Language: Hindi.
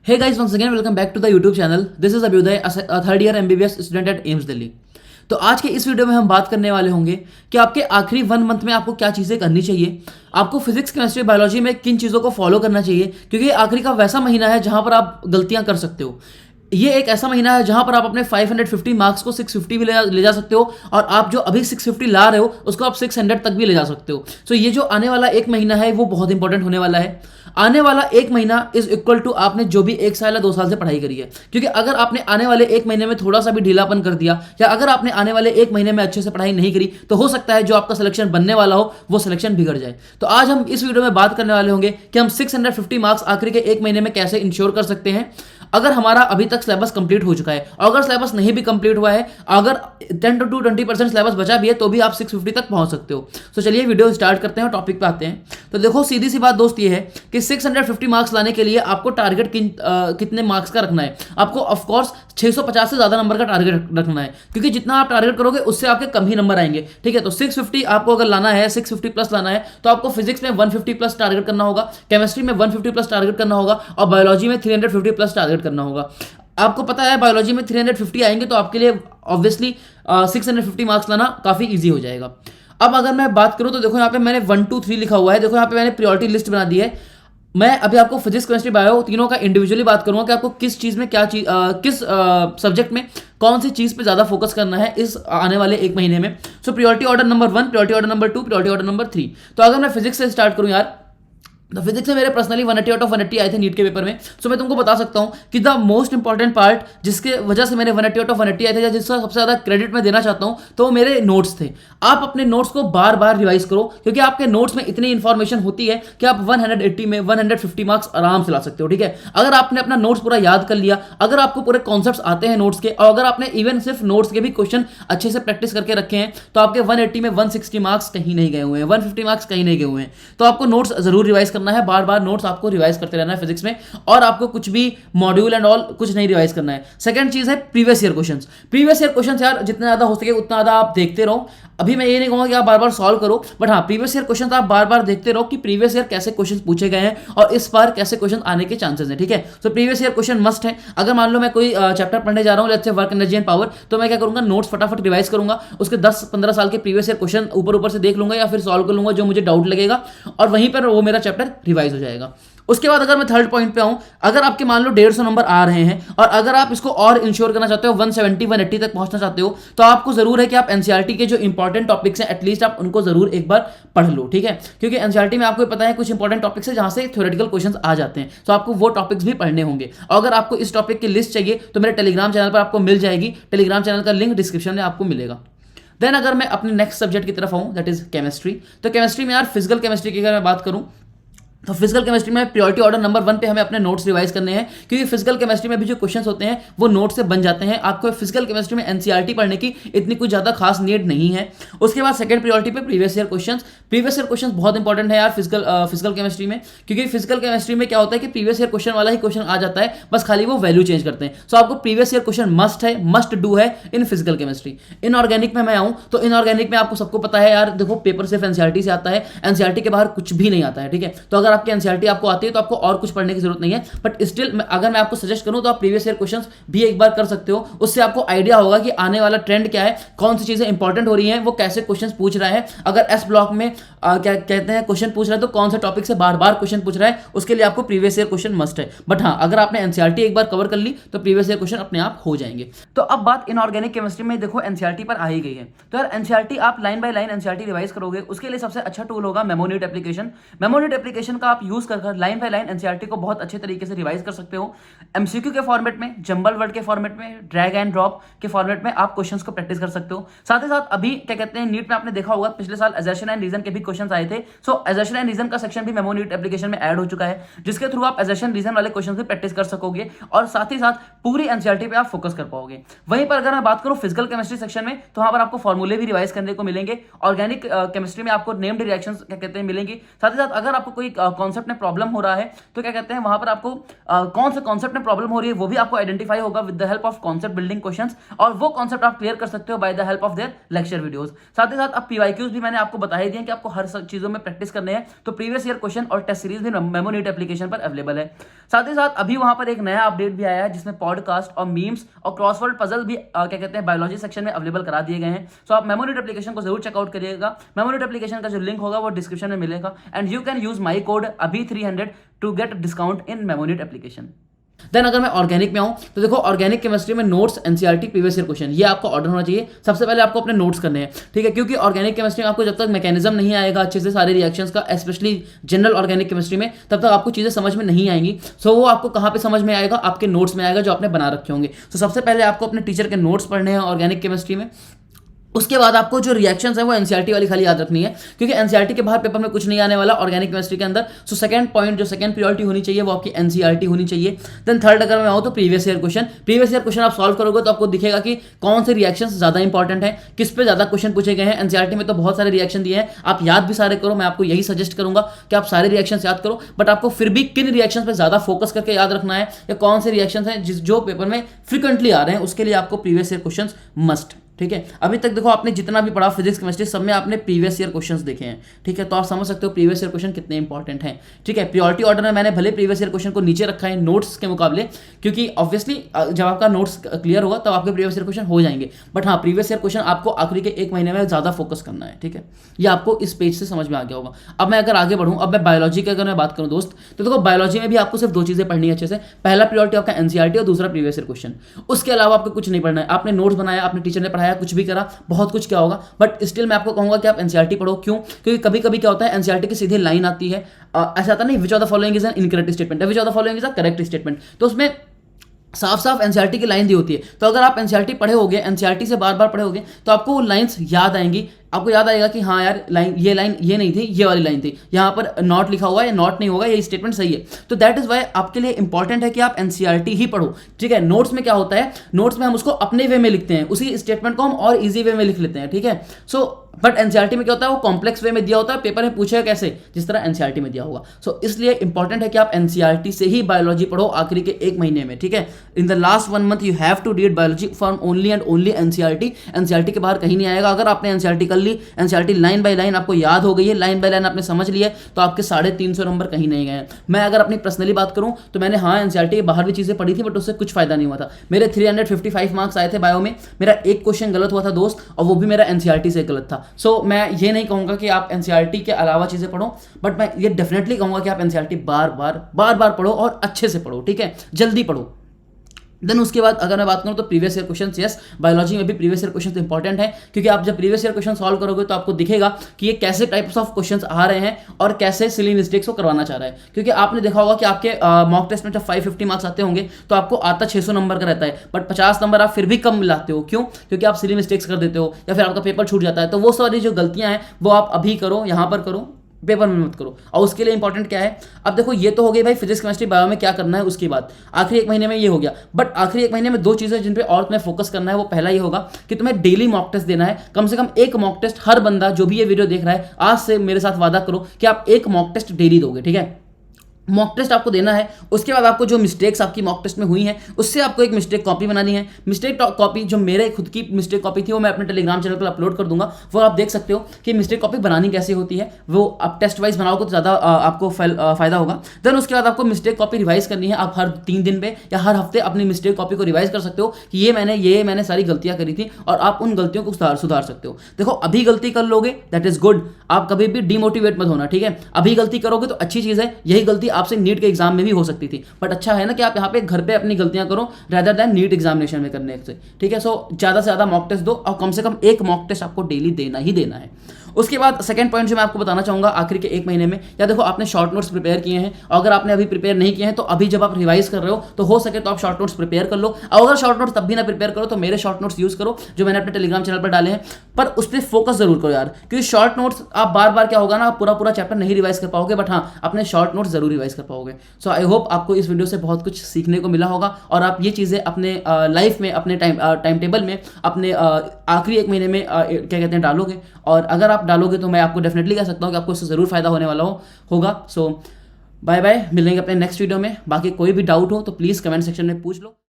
Hey guys, once again welcome back to the YouTube channel. This is Abhyuday, a third year MBBS student at AIIMS Delhi. तो आज के इस वीडियो में हम बात करने वाले होंगे कि आपके आखिरी 1 मंथ में आपको क्या चीज़ें करनी चाहिए, आपको फिजिक्स केमिस्ट्री बायोलॉजी में किन चीज़ों को फॉलो करना चाहिए, क्योंकि आखिरी का वैसा महीना है जहां पर आप गलतियां कर सकते हो. ये एक ऐसा महीना है जहां पर आप अपने 550 मार्क्स को 650 भी ले जा सकते हो, और आप जो अभी 650 ला रहे हो उसको आप 600 तक भी ले जा सकते हो. सो ये जो आने वाला एक महीना है वो बहुत इंपॉर्टेंट होने वाला है. आने वाला एक महीना इज इक्वल टू आपने जो भी 1 साल या 2 साल से पढ़ाई करी है, क्योंकि अगर आपने आने वाले एक महीने में थोड़ा सा भी ढीलापन कर दिया, या अगर आपने आने वाले एक महीने में अच्छे से पढ़ाई नहीं करी, तो हो सकता है जो आपका सिलेक्शन बनने वाला हो वो सिलेक्शन बिगड़ जाए. तो आज हम इस वीडियो में बात करने वाले होंगे कि हम 650 मार्क्स आखिरी के एक महीने में कैसे इंश्योर कर सकते हैं, अगर हमारा अभी तक सिलेबस कंप्लीट हो चुका है. अगर सिलेबस नहीं भी कंप्लीट हुआ है, अगर 10 to 20% सिलेबस बचा भी है, तो भी आप 650 तक पहुंच सकते हो. तो चलिए वीडियो स्टार्ट करते हैं और टॉपिक पे आते हैं. तो देखो, सीधी सी बात दोस्त ये है कि 650 मार्क्स लाने के लिए आपको टारगेट कितने मार्क्स का रखना है. आपको ऑफकोर्स 650 से ज्यादा नंबर का टारगेट रखना है, क्योंकि जितना आप टारगेट करोगे उससे आपके कम ही नंबर आएंगे. ठीक है, तो 650 आपको अगर लाना है, 650 प्लस लाना है, तो आपको फिजिक्स में 150 प्लस टारगेट करना होगा, केमिस्ट्री में 150 प्लस टारगेट करना होगा, और बायोलॉजी में 350 प्लस टारगेट करना होगा. आपको पता है बायोलॉजी में 350 आएंगे तो आपके लिए ऑब्वियसली 650 मार्क्स लाना काफी इजी हो जाएगा. अब अगर मैं बात करूं तो देखो, यहाँ पे मैंने 1 2 3 लिखा हुआ है. देखो यहाँ पे मैंने प्रायोरिटी लिस्ट बना दी है. मैं अभी आपको फिजिक्स केमिस्ट्री बायो तीनों का इंडिविजुअली बात करूंगा कि आपको किस चीज में क्या चीज किस सब्जेक्ट में कौन सी चीज पे ज्यादा फोकस करना है इस आने वाले एक महीने में. So priority order number 1, priority order number 2, priority order number 3. तो अगर मैं फिजिक्स से स्टार्ट करूं यार, तो फिजिक्स में मेरे पर्सनली 180 आउट ऑफ 180 आए थे नीट के पेपर में. सो मैं तुमको बता सकता हूं कि द मोस्ट इंपॉर्टेंट पार्ट जिसके वजह से मैंने 180 आउट ऑफ 180 आए थे, या जिसका सबसे ज्यादा क्रेडिट मैं देना चाहता हूं, तो वो मेरे नोट्स थे. आप अपने नोट्स को बार बार रिवाइज करो, क्योंकि आपके नोट्स में इतनी इंफॉर्मेशन होती है कि आप 180 में 150 मार्क्स आराम से ला सकते हो. ठीक है, अगर आपने अपना नोट्स पूरा याद कर लिया, अगर आपको पूरे कॉन्सेप्ट्स आते हैं नोट्स के, और अगर आपने इवन सिर्फ नोट्स के भी क्वेश्चन अच्छे से प्रैक्टिस करके रखे हैं, तो आपके 180 में 160 मार्क्स कहीं नहीं गए हुए हैं, 150 मार्क्स कहीं नहीं गए हुए हैं. तो आपको नोट्स जरूर रिवाइज करना है, बार बार नोट्स आपको रिवाइज करते रहना है फिजिक्स में, और आपको कुछ भी मॉड्यूल एंड ऑल कुछ नहीं रिवाइज करना है. सेकंड चीज है previous year questions. Previous year questions यार जितना ज्यादा हो सके उतना ज्यादा आप देखते रहो. अभी मैं ये नहीं कहूंगा कि आप बार बार सॉल्व करो, बट हाँ, प्रीवियस ईयर क्वेश्चन आप बार बार देखते रहो कि प्रीवियस ईयर कैसे क्वेश्चन पूछे गए हैं और इस बार कैसे क्वेश्चन आने के चांसेस हैं. ठीक है, तो प्रीवियस ईयर क्वेश्चन मस्ट है. अगर मान लो मैं कोई चैप्टर पढ़ने जा रहा हूँ, let's say work energy and power, तो मैं क्या करूंगा, नोट्स फटाफट रिवाइज करूंगा, उसके 10-15 साल के प्रीवियस ईयर क्वेश्चन ऊपर ऊपर से देख लूंगा या फिर सॉल्व कर लूंगा जो मुझे डाउट लगेगा, और वहीं पर वो मेरा चैप्टर रिवाइज हो जाएगा. उसके बाद अगर मैं थर्ड पॉइंट पे आऊं, अगर आपके मान लो 150 नंबर आ रहे हैं और अगर आप इसको और इंश्योर करना चाहते हो, 170-180 तक पहुंचना चाहते हो, तो आपको जरूर है कि आप एनसीईआरटी के जो इंपॉर्टेंट टॉपिक्स हैं एटलीस्ट आप उनको जरूर एक बार पढ़ लो. ठीक है, क्योंकि एनसीईआरटी में आपको पता है कुछ इंपॉर्टेंट टॉपिक्स है जहां से थ्योरेटिकल क्वेश्चंस आ जाते हैं, तो आपको वो टॉपिक्स भी पढ़ने होंगे. और अगर आपको इस टॉपिक की लिस्ट चाहिए तो मेरे टेलीग्राम चैनल पर आपको मिल जाएगी. टेलीग्राम चैनल का लिंक डिस्क्रिप्शन में आपको मिलेगा. देन अगर मैं अपने नेक्स्ट सब्जेक्ट की तरफ आऊं, दैट इज केमिस्ट्री, तो केमिस्ट्री में यार फिजिकल केमिस्ट्री की अगर मैं बात करूं, तो फिजिकल केमिस्ट्री में प्रायोरिटी ऑर्डर नंबर 1 पे हमें अपने नोट्स रिवाइज करने हैं, क्योंकि फिजिकल केमिस्ट्री में भी जो क्वेश्चंस होते हैं वो नोट से बन जाते हैं. आपको फिजिकल केमिस्ट्री में एनसीईआरटी पढ़ने की इतनी कुछ ज्यादा खास नीड नहीं है. उसके बाद सेकंड प्रायोरिटी पे previous year questions. Previous year questions बहुत इंपॉर्टेंट है यार फिजिकल केमिस्ट्री में, क्योंकि फिजिकल केमिस्ट्री में क्या होता है कि प्रीवियस ईयर क्वेश्चन वाला ही क्वेश्चन आ जाता है, बस खाली वो वैल्यू चेंज करते हैं. सो आपको प्रीवियस ईयर क्वेश्चन मस्ट है, मस्ट डू है इन फिजिकल केमिस्ट्री. इनऑर्गेनिक में मैं आऊं तो इनऑर्गेनिक में आपको सबको पता है यार, देखो पेपर सिर्फ एनसीईआरटी से आता है, एनसीईआरटी के बाहर कुछ भी नहीं आता है. ठीक है, तो अगर आपकी एनसीईआरटी आपको आती है तो आपको और कुछ पढ़ने की जरूरत नहीं है, बट स्टिल अगर मैं आपको सजेस्ट करूं तो आप प्रीवियस ईयर क्वेश्चंस भी एक बार कर सकते हो. उससे आपको आइडिया होगा कि आने वाला ट्रेंड क्या है, कौन सी चीजें इंपॉर्टेंट हो रही हैं, वो कैसे क्वेश्चंस पूछ रहा है. अगर एस ब्लॉक में क्या कहते हैं क्वेश्चन पूछ रहा है तो कौन सा टॉपिक से बार बार क्वेश्चन पूछ रहा है, उसके लिए आपको प्रीवियस ईयर क्वेश्चन मस्ट है. बट हाँ, अगर आपने एनसीईआरटी एक बार कवर कर ली तो प्रीवियस ईयर क्वेश्चन अपने आप हो जाएंगे. तो अब बात इनऑर्गेनिक केमिस्ट्री में देखो एनसीईआरटी पर आ ही गई है, तो यार एनसीईआरटी आप line by line NCERT revise करोगे, उसके लिए सबसे अच्छा टूल होगा मेमोनीट एप्लीकेशन. मेमोनीट एप्लीकेशन का आप यूज कर लाइन बाय लाइन एनसीईआरटी को बहुत अच्छे तरीके से रिवाइज कर सकते हो. एमसीक्यू के फॉर्मेट में, जंबल वर्ड के फॉर्मेट में, ड्रैग एंड ड्रॉप के फॉर्मेट में आप क्वेश्चंस को प्रैक्टिस कर सकते हो. साथ ही साथ अभी क्या कहते हैं नीट में आपने देखा होगा पिछले साल असर्शन एंड रीजन के भी क्वेश्चंस आए थे. सो असर्शन एंड रीजन का सेक्शन भी मेमोनीट एप्लीकेशन में ऐड हो चुका है, जिसके थ्रू आप असर्शन रीजन वाले क्वेश्चंस भी प्रैक्टिस कर सकोगे और साथ ही साथ पूरी एनसीईआरटी पे आप फोकस कर पाओगे. वहीं पर अगर मैं बात करूं फिजिकल केमिस्ट्री सेक्शन में, तो वहां पर आपको फॉर्मूले भी रिवाइज करने को मिलेंगे. ऑर्गेनिक केमिस्ट्री में आपको नेम्ड रिएक्शंस क्या कहते हैं मिलेंगी. साथ ही साथ अगर आपको कोई कॉन्सेप्ट में प्रॉब्लम हो रहा है तो क्या कहते हैं वहां पर आपको कौन से कॉन्सेप्ट में प्रॉब्लम हो रही है वो भी आपको आइडेंटिफाई होगा with the help of concept building questions, और वो कॉन्सेप्ट आप क्लियर कर सकते हो by the help of their lecture videos. साथ ही साथ अब पीवाईक्यूज भी मैंने आपको बता ही दिए कि आपको हर चीजों में प्रैक्टिस करने हैं, तो प्रीवियस ईयर क्वेश्चन और टेस्ट सीरीज भी मेमोनीट एप्लीकेशन पर अवेलेबल है। साथ ही साथ अभी वहां पर एक नया अपडेट भी आया है जिसमें पॉडकास्ट और मीम्स और क्रॉसवर्ड पजल भी क्या कहते हैं बायोलॉजी सेक्शन में अवेलेबल करा दिए गए हैं। सो आप मेमोनीट एप्लीकेशन को जरूर चेकआउट करिएगा। मेमोनीट एप्लीकेशन का जो लिंक होगा वो डिस्क्रिप्शन में मिलेगा, and you can use my code अभी 300 टू गेट डिस्काउंट इन मेमोनीट एप्लीकेशन। देन अगर मैं ऑर्गेनिक में आऊं तो देखो ऑर्गेनिक केमिस्ट्री में notes, NCERT, previous year question, ये आपको ऑर्डर होना चाहिए। सबसे पहले आपको अपने नोट्स करने हैं, ठीक है, क्योंकि ऑर्गेनिक केमिस्ट्री में आपको जब तक मैकेनिज्म नहीं आएगा अच्छे से सारे रिएक्शंस का, स्पेशली जनरल ऑर्गेनिक केमिस्ट्री में, तब तक आपको चीजें समझ में नहीं आएंगी। सो वो आपको कहां पे समझ में आएगा, आपके नोट्स में आएगा जो आपने बना रखे होंगे। तो सबसे पहले आपको अपने टीचर के नोट्स पढ़ने हैं ऑर्गेनिक केमिस्ट्री में। उसके बाद आपको जो रिएक्शंस है वो एनसीईआरटी वाली खाली याद रखनी है, क्योंकि एनसीईआरटी के बाहर पेपर में कुछ नहीं आने वाला ऑर्गेनिक केमिस्ट्री के अंदर। सो सेकंड पॉइंट जो सेकंड प्रायोरिटी होनी चाहिए वो आपकी एनसीईआरटी होनी चाहिए। देन थर्ड अगर मैं आऊँ तो previous year question. Previous year question आप सॉल्व करोगे तो आपको दिखेगा कि कौन से रिएक्शंस ज्यादा इंपॉर्टेंट है, किस पे ज्यादा क्वेश्चन पूछे गए हैं। एनसीईआरटी में तो बहुत सारे रिएक्शन दिए हैं, आप याद भी सारे करो। मैं आपको यही सजेस्ट करूंगा कि आप सारे रिएक्शंस याद करो, बट आपको फिर भी किन रिएक्शंस पे ज्यादा फोकस करके याद रखना है या कौन से रिएक्शंस हैं जो पेपर में फ्रिक्वेंटली आ रहे हैं, उसके लिए आपको प्रीवियस ईयर क्वेश्चंस मस्ट। ठीक है, अभी तक देखो आपने जितना भी पढ़ा फिजिक्स केमिस्ट्री सब में आपने प्रीवियस ईयर क्वेश्चंस देखे हैं, ठीक है, तो आप समझ सकते हो प्रीवियस ईयर क्वेश्चन कितने इंपॉर्टेंट हैं। ठीक है, प्रायोरिटी ऑर्डर में मैंने भले प्रीवियस ईयर क्वेश्चन को नीचे रखा है नोट्स के मुकाबले, क्योंकि ऑब्वियसली जब आपका नोट्स क्लियर होगा तब आपके प्रीवियस ईयर क्वेश्चन हो जाएंगे, बट हाँ प्रीवियस ईयर क्वेश्चन आपको आखिरी के एक महीने में ज्यादा फोकस करना है। ठीक है, ये आपको इस पेज से समझ में आ गया होगा। अब मैं अगर आगे बढ़ूँ, अब मैं बायोलॉजी की अगर मैं बात करूँ दोस्त, तो देखो बायोलॉजी में भी आपको सिर्फ दो चीजें पढ़नी है अच्छे से। पहला प्रायोरिटी आपका एनसीईआरटी और दूसरा प्रीवियस ईयर क्वेश्चन। उसके अलावा आपको कुछ नहीं पढ़ना है। आपने नोट्स बनाया, आपने टीचर ने पढ़ाया, कुछ भी करा, बहुत कुछ क्या होगा, बट स्टिल मैं आपको कहूंगा कि आप एनसीईआरटी पढ़ो। क्यों? क्योंकि कभी कभी क्या होता है एनसीईआरटी की सीधी लाइन आती है, ऐसा आता नहीं which of the following is an incorrect statement, which of the following is a correct statement, तो उसमें साफ साफ एनसीईआरटी की लाइन दी होती है। तो अगर आप एनसीईआरटी पढ़े होगे, एनसीईआरटी से बार बार पढ़े होगे, तो आपको वो लाइंस याद आएंगी। आपको याद आएगा कि हाँ यार लाइन ये नहीं थी, ये वाली लाइन थी, यहाँ पर नॉट लिखा हुआ है, नॉट नहीं होगा, ये स्टेटमेंट सही है। तो दैट इज वाई आपके लिए इंपॉर्टेंट है कि आप एनसीईआरटी ही पढ़ो। ठीक है, नोट्स में क्या होता है, नोट्स में हम उसको अपने वे में लिखते हैं, उसी स्टेटमेंट को हम और इजी वे में लिख लेते हैं। ठीक है, सो बट एनसीईआरटी में क्या होता है, वो कॉम्प्लेक्स वे में दिया होता है, पेपर में पूछेगा कैसे, जिस तरह एनसीईआरटी में दिया होगा। सो इसलिए इंपॉर्टेंट है कि आप एनसीईआरटी से ही बायोलॉजी पढ़ो आखिरी के एक महीने में। ठीक है, in the last 1 month you have to read biology from only and only NCERT. NCERT के बाहर कहीं नहीं आएगा। अगर आपने एनसीईआरटी कर ली, एनसीईआरटी लाइन बाय लाइन आपको याद हो गई है, लाइन बाय लाइन आपने समझ लिया है, तो आपके 350 नंबर कहीं नहीं गए हैं। मैं अगर अपनी पर्सनली बात करूं तो मैंने हाँ एनसीईआरटी के बाहर भी चीजें पढ़ी थी, बट उससे कुछ फायदा नहीं हुआ था। मेरे 355 मार्क्स आए थे बायो में, मेरा एक क्वेश्चन गलत हुआ था दोस्त, और वो भी मेरा एनसीईआरटी से गलत था। सो मैं ये नहीं कहूंगा कि आप एनसीईआरटी के अलावा चीजें पढ़ो, बट मैं ये डेफिनेटली कहूंगा कि आप एनसीईआरटी बार बार पढ़ो और अच्छे से पढ़ो। ठीक है, जल्दी पढ़ो। देन उसके बाद अगर मैं बात करूं तो previous year question, yes biology में भी प्रीवियस ईयर क्वेश्चन इंपॉर्टेंट है, क्योंकि आप जब प्रीवियस ईयर क्वेश्चन सॉल्व करोगे तो आपको दिखेगा कि ये कैसे टाइप्स ऑफ क्वेश्चंस आ रहे हैं और कैसे सिली मिस्टेक्स को करवाना चाह रहा है। क्योंकि आपने देखा होगा कि आपके मॉक टेस्ट में जब 550 मार्क्स आते होंगे तो आपको आता 600 नंबर का रहता है, बट 50 नंबर आप फिर भी कम मिलाते हो। क्यों? क्योंकि आप सिली मिस्टेक्स कर देते हो या फिर आपका पेपर छूट जाता है। तो वो सारी जो गलतियां हैं वो आप अभी करो, यहां पर करो, पेपर में मत करो। और उसके लिए इंपॉर्टेंट क्या है, अब देखो ये तो हो गई भाई फिजिक्स केमिस्ट्री बायो में क्या करना है, उसके बाद आखिरी एक महीने में ये हो गया। बट आखिरी एक महीने में दो चीजें जिन पे और तुम्हें फोकस करना है, वो पहला ये होगा कि तुम्हें डेली मॉक टेस्ट देना है। कम से कम एक मॉक टेस्ट हर बंदा जो भी ये वीडियो देख रहा है, आज से मेरे साथ वादा करो कि आप एक मॉक टेस्ट डेली दोगे। ठीक है, मॉक टेस्ट आपको देना है। उसके बाद आपको जो मिस्टेक्स आपकी मॉक टेस्ट में हुई हैं उससे आपको एक मिस्टेक कॉपी बनानी है। मिस्टेक कॉपी जो मेरे खुद की मिस्टेक कॉपी थी वो मैं अपने टेलीग्राम चैनल पर अपलोड कर दूंगा, वो आप देख सकते हो कि मिस्टेक कॉपी बनानी कैसे होती है। वो आप टेस्ट वाइज बनाओगे तो ज़्यादा आपको फायदा होगा। देन उसके बाद आपको मिस्टेक कॉपी रिवाइज करनी है। आप हर 3 दिन पे या हर हफ्ते अपनी मिस्टेक कॉपी को रिवाइज कर सकते हो कि ये मैंने सारी गलतियां करी थी, और आप उन गलतियों को सुधार सकते हो। देखो अभी गलती कर लोगे दैट इज गुड, आप कभी भी डिमोटिवेट मत होना। ठीक है, अभी गलती करोगे तो अच्छी चीज़ है। यही गलती आपसे नीट के एग्जाम में भी हो सकती थी, बट अच्छा है ना कि आप यहाँ पे घर पे अपनी गलतियां करो रेदर देन नीट एग्जामिनेशन में करने से। ठीक है, सो ज्यादा से ज्यादा मॉक टेस्ट दो, और कम से कम एक मॉक टेस्ट आपको डेली देना ही देना है। उसके बाद सेकंड पॉइंट जो मैं आपको बताना चाहूंगा आखिरी के एक महीने में, या देखो आपने शॉर्ट नोट्स प्रिपेयर किए हैं, और अगर आपने अभी प्रिपेयर नहीं किए हैं तो अभी जब आप रिवाइज कर रहे हो तो हो सके तो आप शॉर्ट नोट्स प्रिपेयर कर लो। और अगर शॉर्ट नोट्स तब भी ना प्रिपेयर करो तो मेरे शॉर्ट नोट्स यूज करो जो मैंने अपने टेलीग्राम चैनल पर डाले हैं, पर उस पर फोकस जरूर करो यार, क्योंकि शॉर्ट नोट्स आप बार क्या होगा ना, आप पूरा चैप्टर नहीं रिवाइज कर पाओगे, बट हाँ अपने शॉर्ट नोट्स जरूर रिवाइज कर पाओगे। सो आई होप आपको इस वीडियो से बहुत कुछ सीखने को मिला होगा, और आप ये चीजें अपने लाइफ में, अपने टाइम टेबल में, अपने आखिरी एक महीने में क्या कहते हैं डालोगे। और अगर आप डालोगे तो मैं आपको डेफिनेटली कह सकता हूँ कि आपको इससे जरूर फायदा होने वाला होगा। सो बाय बाय, मिलेंगे अपने नेक्स्ट वीडियो में। बाकी कोई भी डाउट हो तो प्लीज़ कमेंट सेक्शन में पूछ लो।